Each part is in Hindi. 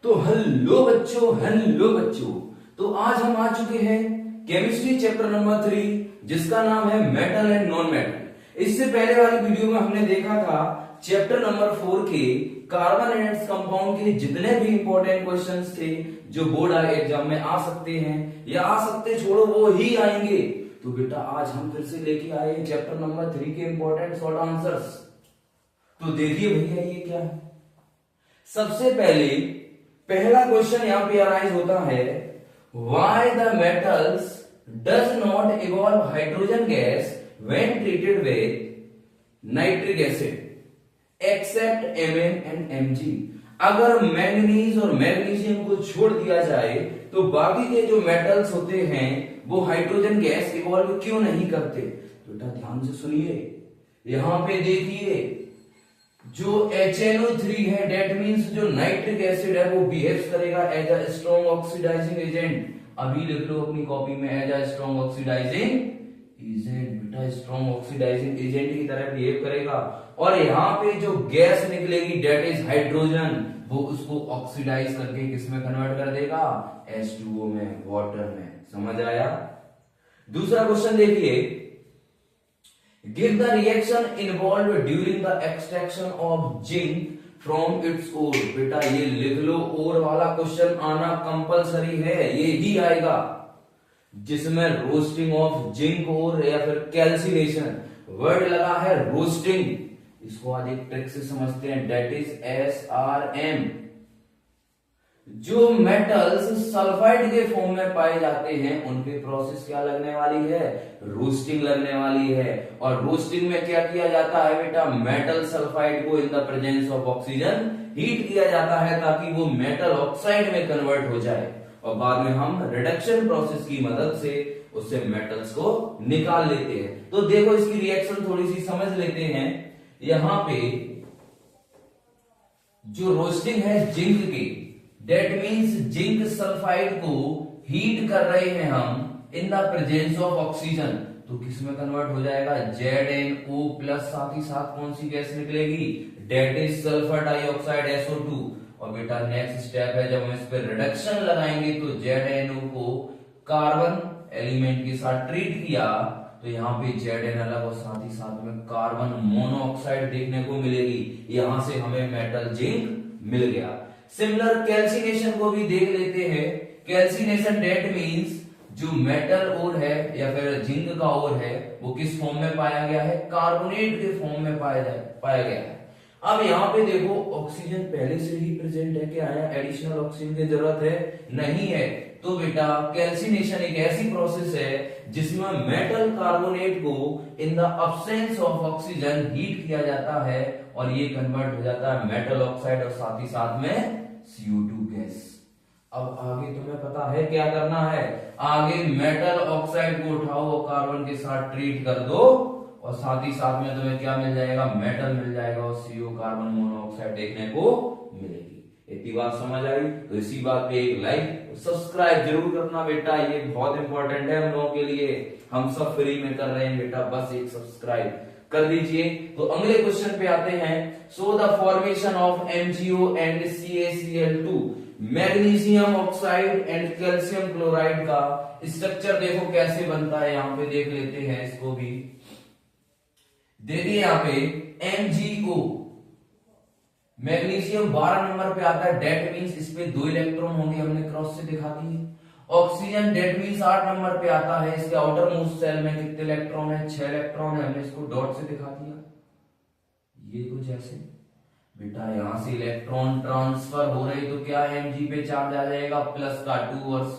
तो हेलो बच्चों। तो आज हम आ चुके हैं केमिस्ट्री चैप्टर नंबर 3 जिसका नाम है मेटल एंड नॉन मेटल। इससे पहले वाली वीडियो में हमने देखा था चैप्टर नंबर 4 के कार्बन एंड कंपाउंड के जितने भी इंपॉर्टेंट क्वेश्चंस थे जो बोर्ड एग्जाम में आ सकते हैं या आ सकते छोड़ो वो ही आएंगे। तो बेटा आज हम फिर से लेके आए चैप्टर नंबर 3 के इंपॉर्टेंट शॉर्ट आंसर्स। तो देखिए भैया ये क्या है। सबसे पहले पहला क्वेश्चन यहां पे अराइज होता है, why the metals does not evolve hydrogen gas when treated with nitric acid except Mn and Mg। अगर मैंगनीज और मैग्नीशियम को छोड़ दिया जाए तो बाकी के जो मेटल्स होते हैं वो हाइड्रोजन गैस इवॉल्व क्यों नहीं करते। तो बेटा ध्यान से सुनिए, यहां पे देखिए जो HNO3 है डेट मींस जो नाइट्रिक एसिड है वो बिहेव्स करेगा as a strong oxidising agent. अभी लिख लो अपनी कॉपी में as a strong oxidising agent. बेटा स्ट्रॉन्ग ऑक्सीडाइजिंग एजेंट की तरह बिहेव करेगा और यहाँ पे जो गैस निकलेगी डेट इज हाइड्रोजन, वो उसको ऑक्सीडाइज करके किसमें कन्वर्ट कर देगा, H2O में, वाटर में। समझ आया। दूसरा क्वेश्चन देखिए, give the reaction involved during the extraction of zinc from its ore। बेटा ये लिख लो, ओर वाला क्वेश्चन आना कंपलसरी है, ये ही आएगा जिसमें रोस्टिंग ऑफ जिंक ओर या फिर कैल्सिनेशन वर्ड लगा है रोस्टिंग। इसको आज एक ट्रिक से समझते हैं, डेट इज SRM। जो मेटल्स सल्फाइड के फॉर्म में पाए जाते हैं उनके प्रोसेस क्या लगने वाली है, रोस्टिंग लगने वाली है। और रोस्टिंग में क्या किया जाता है बेटा, मेटल सल्फाइड को in the presence of oxygen heat किया जाता है ताकि वो मेटल ऑक्साइड में कन्वर्ट हो जाए और बाद में हम रिडक्शन प्रोसेस की मदद से उससे मेटल्स को निकाल लेते हैं। तो देखो इसकी रिएक्शन थोड़ी सी समझ लेते हैं। यहां पे जो रोस्टिंग है जिंक की, डेट मीन्स जिंक सल्फाइड को हीट कर रहे हैं हम in the presence of oxygen, तो किसमें कन्वर्ट हो जाएगा, ZnO प्लस, साथ ही साथ कौन सी गैस निकलेगी, that is sulphur dioxide SO2। और बेटा नेक्स्ट स्टेप है, जब हम इस पर रिडक्शन लगाएंगे तो ZnO को कार्बन एलिमेंट के साथ ट्रीट किया तो यहाँ पे Zn अलग और साथ ही साथ में कार्बन मोनोऑक्साइड देखने को मिलेगी। यहां से हमें मेटल जिंक मिल गया। सिमिलर कैल्सिनेशन को भी देख लेते हैं। कैल्सिनेशन डेट मींस जो मेटल ओर है या फिर जिंक का ओर है वो किस फॉर्म में पाया गया है, कार्बोनेट के फॉर्म में पाया गया है। अब यहाँ पे देखो ऑक्सीजन पहले से ही प्रेजेंट है, क्या है, एडिशनल ऑक्सीजन की जरूरत है नहीं है। तो बेटा कैल्सिनेशन एक ऐसी प्रोसेस है जिसमें मेटल कार्बोनेट को in the absence of oxygen heat किया जाता है और ये कन्वर्ट हो जाता है मेटल ऑक्साइड और साथ ही साथ में CO2 गैस। अब आगे तुम्हें पता है क्या करना है, आगे मेटल ऑक्साइड को उठाओ और कार्बन के साथ ट्रीट कर दो और साथ ही साथ में तुम्हें क्या मिल जाएगा, मेटल मिल जाएगा और CO कार्बन मोनोऑक्साइड देखने को मिलेगी। इतनी बात समझ आई तो इसी बात पे एक लाइक सब्सक्राइब जरूर करना बेटा, ये बहुत इंपॉर्टेंट है हम लोगों के लिए, हम सब फ्री में कर रहे हैं बेटा, बस एक सब्सक्राइब कर दीजिए। तो अगले क्वेश्चन पे आते हैं, so the formation of MgO and CaCl2 magnesium oxide and calcium chloride का स्ट्रक्चर देखो कैसे बनता है, यहां पे देख लेते हैं इसको भी। देखिए यहाँ पे MgO मैग्नीशियम 12 नंबर पे आता है, डेट मींस इस पे 2 इलेक्ट्रॉन होंगे, हमने क्रॉस से दिखा दिए। ऑक्सीजन डेट मींस 8 नंबर पे आता है, इसके आउटर मोस्ट सेल में कितने इलेक्ट्रॉन है, 6 इलेक्ट्रॉन है, हमने इसको डॉट से दिखा दिया। ये कुछ ऐसे बेटा, यहां से इलेक्ट्रॉन ट्रांसफर हो रहे तो क्या Mg पे चार्ज आ जाएगा प्लस का 2 और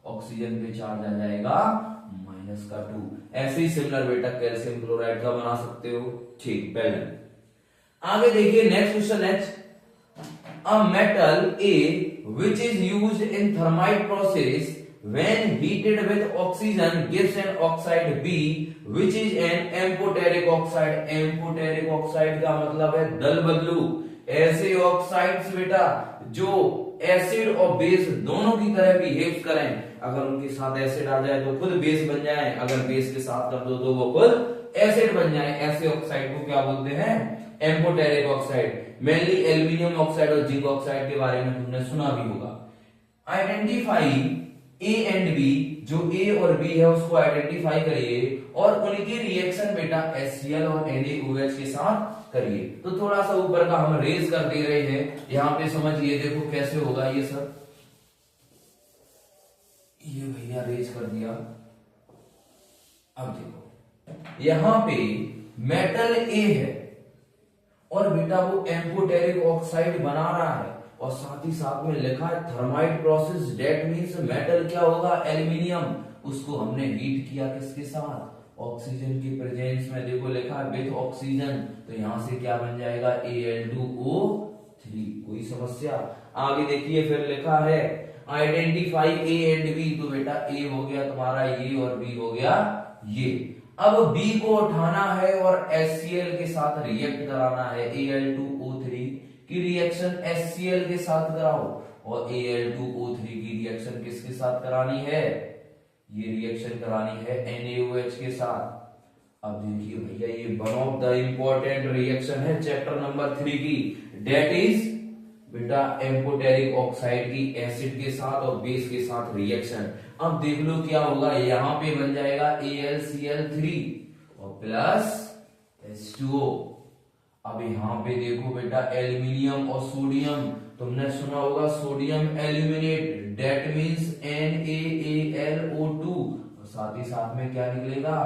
ऑक्सीजन पे चार्ज आ जाएगा माइनस का 2। ऐसे ही सिमिलर बेटा कैल्शियम क्लोराइड का बना सकते हो, ठीक, पहले आगे देखिए नेक्स्ट क्वेश्चन है, a metal A which is used in thermite process when heated with oxygen gives an oxide B which is an amphoteric oxide। amphoteric oxide का मतलब है दल बदलू। ऐसे ऑक्साइड्स बेटा जो एसिड और बेस दोनों की तरह बिहेव करें, अगर उनके साथ एसिड आ जाए तो खुद बेस बन जाए, अगर बेस के साथ कर दो तो वो खुद एसिड बन जाए, ऐसे ऑक्साइड को क्या बोलते हैं, amphoteric oxide, mainly aluminium oxide और जिंक ऑक्साइड के बारे में तुमने सुना भी होगा। आइडेंटिफाई ए एंड बी, जो ए और बी है उसको आइडेंटिफाई करिए और उनकी रिएक्शन बेटा HCl और NaOH के साथ करिए। तो थोड़ा सा ऊपर का हम रेज कर दे रहे हैं, यहां पे समझिए, देखो कैसे होगा ये सब। ये भैया रेज कर दिया। अब देखो यहां पे मेटल ए है और बेटा वो एम्फोटेरिक ऑक्साइड बना रहा है और साथ ही साथ में लिखा है thermite process, that means metal क्या होगा, एल्यूमिनियम, उसको हमने हीट किया किसके साथ, ऑक्सीजन की प्रेजेंस में। देखो लिखा है विथ ऑक्सीजन, तो यहां से क्या बन जाएगा Al2O3। कोई समस्या? आगे देखिए फिर लिखा है आइडेंटिफाई ए एंड बी, तो बेटा ए हो गया तुम्हारा ये और बी हो गया ये। अब बी को उठाना है और HCl के साथ रिएक्ट कराना है, Al2O3 की रिएक्शन HCl के साथ कराओ और Al2O3 की रिएक्शन किसके साथ करानी है, ये रिएक्शन करानी है NaOH के साथ। अब देखिए भैया ये one of the important reaction है चैप्टर नंबर 3 की, डेट इज बेटा एम्फोटेरिक ऑक्साइड की एसिड के साथ और बेस के साथ रिएक्शन। अब देख लो क्या होगा, यहां पे बन जाएगा AlCl3 और प्लस H2O। अब यहां पे देखो बेटा एल्यूमिनियम और सोडियम, तुमने सुना होगा sodium aluminate, that means NaAlO2 और साथ ही साथ में क्या निकलेगा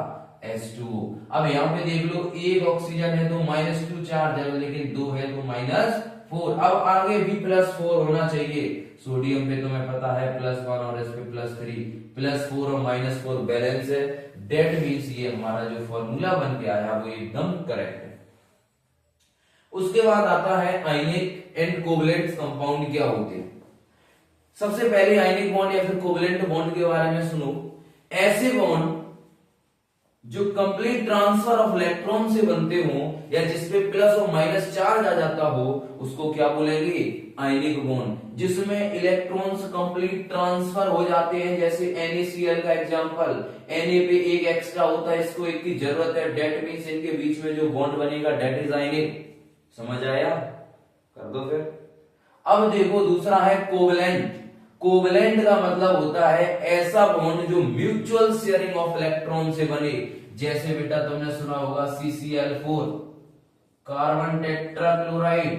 H2O। अब यहां पे देख लो एक ऑक्सीजन है तो -2 चार्ज है, लेकिन 2 है तो -4। अब आगे भी +4 होना चाहिए, सोडियम पे तुम्हें पता है +1 और इस पे +3, +4 और -4 बैलेंस है, दैट मींस ये हमारा जो फॉर्मूला बन के आया वो एकदम करेक्ट है। उसके बाद आता है आयनिक एंड कोवलेंट कंपाउंड क्या होते हैं। सबसे पहले आयनिक बॉन्ड या फिर कोवलेंट बॉन्ड के बारे में सुनो। ऐसे बॉन्ड जो कंप्लीट ट्रांसफर ऑफ इलेक्ट्रॉन से बनते हो या जिसपे प्लस और माइनस चार्ज आ जाता हो उसको क्या बोलेंगे, आयनिक बॉन्ड। जिसमें इलेक्ट्रॉन्स कंप्लीट ट्रांसफर हो जाते हैं, जैसे NaCl का एग्जांपल, Na पे एक एक्स्ट्रा होता है, इसको एक की जरूरत है, डेट मींस इनके बीच में जो बॉन्ड बनेगा डेट इज आयनिक। समझ आया? कर दो फिर। अब देखो दूसरा है कोवलेंट। कोवलेंट का मतलब होता है ऐसा बॉन्ड जो म्यूचुअल शेयरिंग ऑफ इलेक्ट्रॉन से बने, जैसे बेटा तुमने सुना होगा CCl4 कार्बन टेट्राक्लोराइड।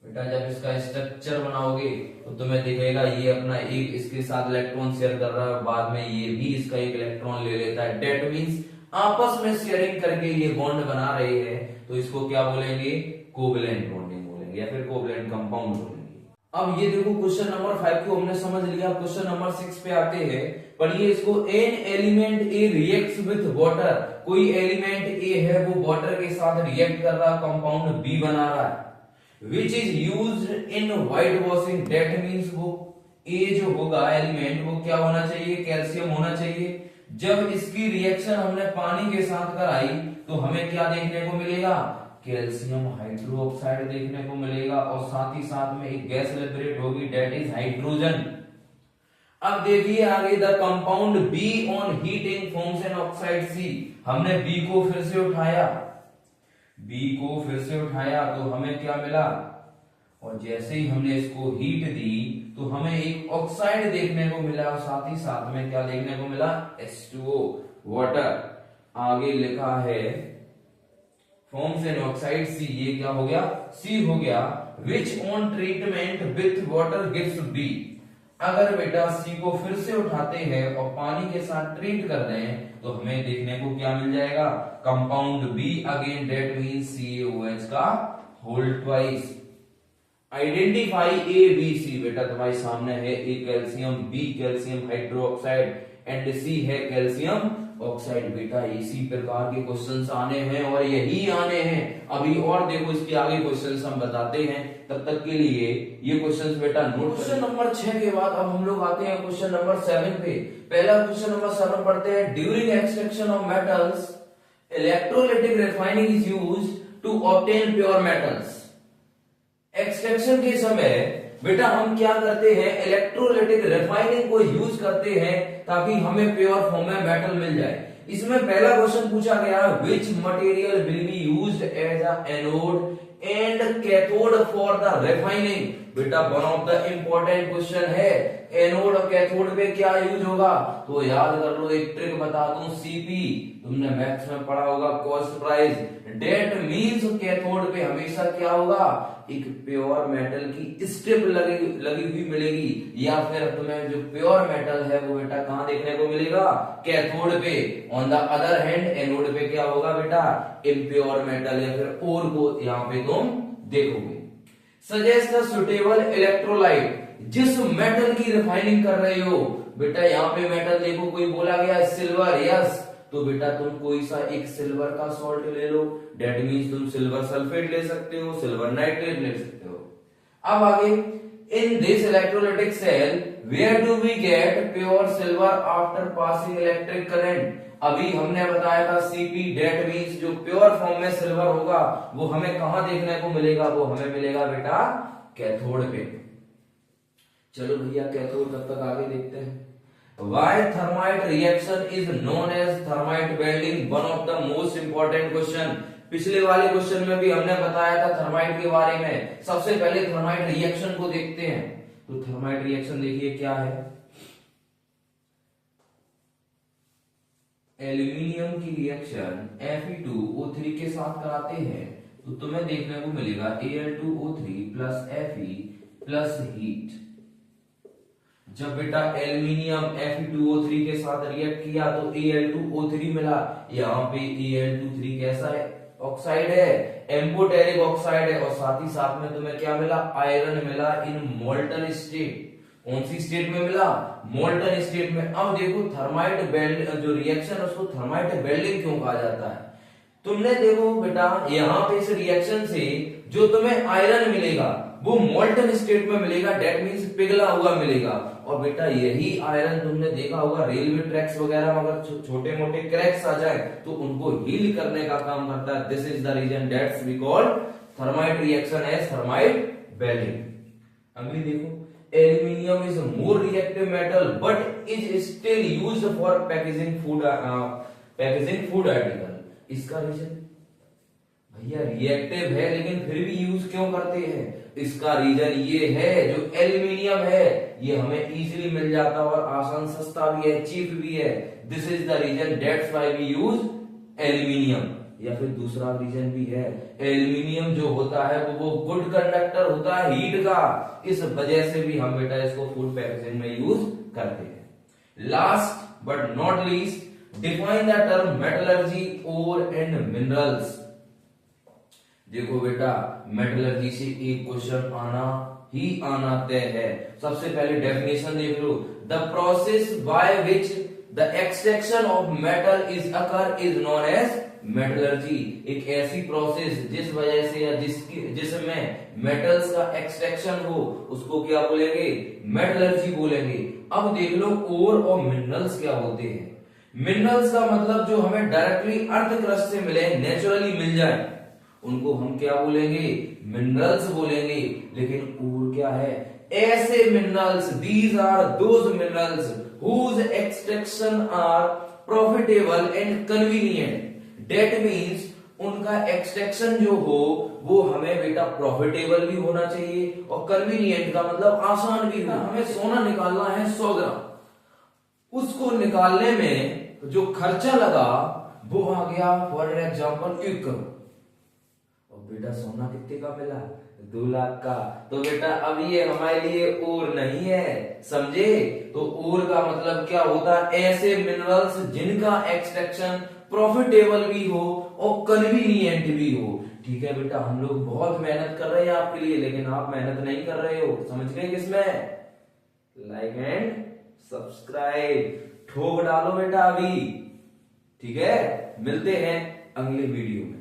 बेटा जब इसका स्ट्रक्चर बनाओगे तो तुम्हें दिखेगा ये अपना एक इसके साथ इलेक्ट्रॉन शेयर कर रहा है, बाद में ये भी इसका एक इलेक्ट्रॉन ले लेता है, डेट मींस आपस में शेयरिंग करके ये बॉन्ड बना रहे हैं, तो इसको क्या बोलेंगे, कोवलेंट बॉन्डिंग बोलेंगे या फिर कोवलेंट कंपाउंड बोलेंगे। अब ये देखो क्वेश्चन नंबर 5 को हमने समझ लिया, क्वेश्चन नंबर 6 पे आते हैं, पढ़िए इसको। An element A reacts with water, कोई एलिमेंट ए है वो वाटर के साथ रिएक्ट कर रहा, कंपाउंड बी बना रहा है, which is used in white washing, that means वो ए जो होगा एलिमेंट वो क्या होना चाहिए, कैल्शियम होना चाहिए। जब इसकी रिएक्शन हमने पानी के साथ कराई तो हमें क्या देखने को मिलेगा, कैल्शियम हाइड्रोक्साइड देखने को मिलेगा और साथ ही साथ में एक गैस लिबरेट होगी, डेट इज हाइड्रोजन। अब देखिए आगे, the compound B on heating forms an oxide C. हमने बी को फिर से उठाया, बी को फिर से उठाया तो हमें क्या मिला, और जैसे ही हमने इसको हीट दी तो हमें एक ऑक्साइड देखने को मिला और साथ ही साथ में क्या देखने को मिला, H2O वाटर। आगे लिखा है फॉर्म्स एन ऑक्साइड सी, ये क्या हो गया, सी हो गया। Which on treatment with water gives B. अगर बेटा सी को फिर से उठाते हैं और पानी के साथ ट्रीट कर दें तो हमें देखने को क्या मिल जाएगा, compound B again, that means CaOH का whole twice. Identify A B C, बेटा तुम्हारे सामने है, A calcium, B calcium hydroxide and C है कैल्शियम ऑक्साइड। बेटा इसी प्रकार के क्वेश्चंस आने हैं और यही आने हैं। अभी और देखो इसके आगे क्वेश्चंस हम बताते हैं, तब तक के लिए ये क्वेश्चंस बेटा नोट। क्वेश्चन नंबर 6 के बाद अब हम लोग आते हैं क्वेश्चन नंबर 7 पे। पहला क्वेश्चन नंबर 7 पढ़ते हैं। During extraction of metals electrolytic refining is used to obtain pure metals. Extraction के समय बेटा हम क्या करते हैं, इलेक्ट्रोलाइटिक रिफाइनिंग को यूज करते हैं ताकि हमें प्योर फॉर्म में मेटल मिल जाए। इसमें पहला क्वेश्चन पूछा गया, which material will be used as a anode and cathode for the refining. बेटा one of the important question है, एनोड और कैथोड पे क्या यूज होगा, तो याद कर लो, एक ट्रिक बता दूं, सीपी तुमने मैथ्स में पढ़ा होगा, cost price, that means cathode पे हमेशा क्या होगा, एक प्योर मेटल की स्ट्रिप लगी हुई मिलेगी, या फिर तुम्हें जो प्योर मेटल है वो बेटा कहां देखने को मिलेगा, कैथोड पे। On the other hand anode पे क्या होगा बेटा, इम्प्योर मेटल या फिर ओर को यहाँ पे तुम देखोगे। सजेस्ट द सुटेबल इलेक्ट्रोलाइट, जिस मेटल की रिफाइनिंग कर रहे हो, बेटा यहाँ पे मेटल देखो, कोई बोला गया सिल्वर, यस, तो बेटा तुम कोई सा एक सिल्वर का सॉल्ट ले लो, डेट मीन्स तुम सिल्वर सल्फेट ले सकते हो, सिल्वर नाइट्रेट ले सकते हो। अब आगे, in this electrolytic cell where do we get pure silver after passing electric current. अभी हमने बताया था सीपी, डेट मीन्स जो प्योर फॉर्म में सिल्वर होगा वो हमें कहां देखने को मिलेगा, वो हमें मिलेगा बेटा कैथोड पे। चलो भैया कैथोड तब तक आगे देखते हैं। Why thermite reaction is known as thermite welding? One of the most important question। पिछले वाले क्वेश्चन में भी हमने बताया था थर्माइट के बारे में। सबसे पहले थर्माइट रिएक्शन को देखते हैं। तो थर्माइट रिएक्शन देखिए क्या है, एल्यूमिनियम की रिएक्शन Fe2O3 के साथ कराते हैं तो तुम्हें देखने को मिलेगा Al2O3 plus Fe plus heat. जब बेटा एल्यूमिनियम Fe2O3 के साथ रिएक्ट किया तो Al2O3 मिला, यहाँ पे Al2O3 कैसा है, ऑक्साइड है, एम्फोटेरिक ऑक्साइड है, और साथ ही साथ में तुम्हें क्या मिला, आयरन मिला इन मोल्टन स्टेट। कौन सी स्टेट में मिला, मोल्टन स्टेट में। अब देखो थर्माइट वेल्ड जो रिएक्शन है उसको थर्माइट वेल्डिंग क्यों कहा जाता है। तुमने देखो बेटा यहाँ पे इस रिएक्शन से जो तुम्हें आयरन मिलेगा वो मोल्टन स्टेट में मिलेगा, डेट मींस पिघला हुआ मिलेगा। और बेटा यही आयरन तुमने देखा होगा रेलवे ट्रैक्स वगैरह में अगर छोटे मोटे क्रैक्स आ जाए तो उनको हील करने का काम करता है। This is the reason that's we call thermite reaction as thermite welding. अगली देखो, aluminium is more reactive metal but is still used for packaging food article. इसका रीजन, भैया रिएक्टिव है लेकिन फिर भी यूज क्यों करते हैं, इसका रीजन ये है जो एल्यूमिनियम है ये हमें इजीली मिल जाता है और आसान सस्ता भी है, चीप भी है। This is the reason that's why we use aluminium. या फिर दूसरा रीजन भी है, एल्यूमिनियम जो होता है वो गुड कंडक्टर होता है हीट का, इस वजह से भी हम बेटा इसको फूड पैकेजिंग में यूज करते हैं। Last but not least, define the term metallurgy ore and minerals. देखो बेटा मेटलर्जी से एक क्वेश्चन आना ही आना तय है। सबसे पहले डेफिनेशन देख लो, the process by which the extraction of metal is occur is known as metallurgy. एक ऐसी प्रोसेस जिस वजह से या जिसमें मेटल्स का एक्सट्रैक्शन हो उसको क्या बोलेंगे, मेटलर्जी बोलेंगे। अब देख लो ओर और मिनरल्स क्या होते हैं। मिनरल्स का मतलब जो हमें डायरेक्टली अर्थ क्रस्ट से मिले, नेचुरली मिल जाए, उनको हम क्या बोलेंगे, मिनरल्स बोलेंगे। लेकिन और क्या है, ऐसे minerals, these are those minerals whose extraction are profitable and convenient. That means उनका एक्सट्रैक्शन जो हो वो हमें बेटा प्रॉफिटेबल भी होना चाहिए और कन्वीनियंट का मतलब आसान भी हो। हमें सोना निकालना है 100 ग्राम, उसको निकालने में जो खर्चा लगा वो आ गया फॉर एग्जाम्पल 1 करोड़, और बेटा सोना कितने का मिला, 2 लाख का। तो बेटा अब ये हमारे लिए और नहीं है, समझे। तो और का मतलब क्या होता है, ऐसे मिनरल्स जिनका एक्सट्रैक्शन प्रॉफिटेबल भी हो और कन्वीनियंट भी हो। ठीक है बेटा, हम लोग बहुत मेहनत कर रहे हैं आपके लिए, लेकिन आप मेहनत नहीं कर रहे हो, समझ गए किसमें, लाइक एंड सब्सक्राइब ठोक डालो बेटा अभी। ठीक है, मिलते हैं अगले वीडियो में।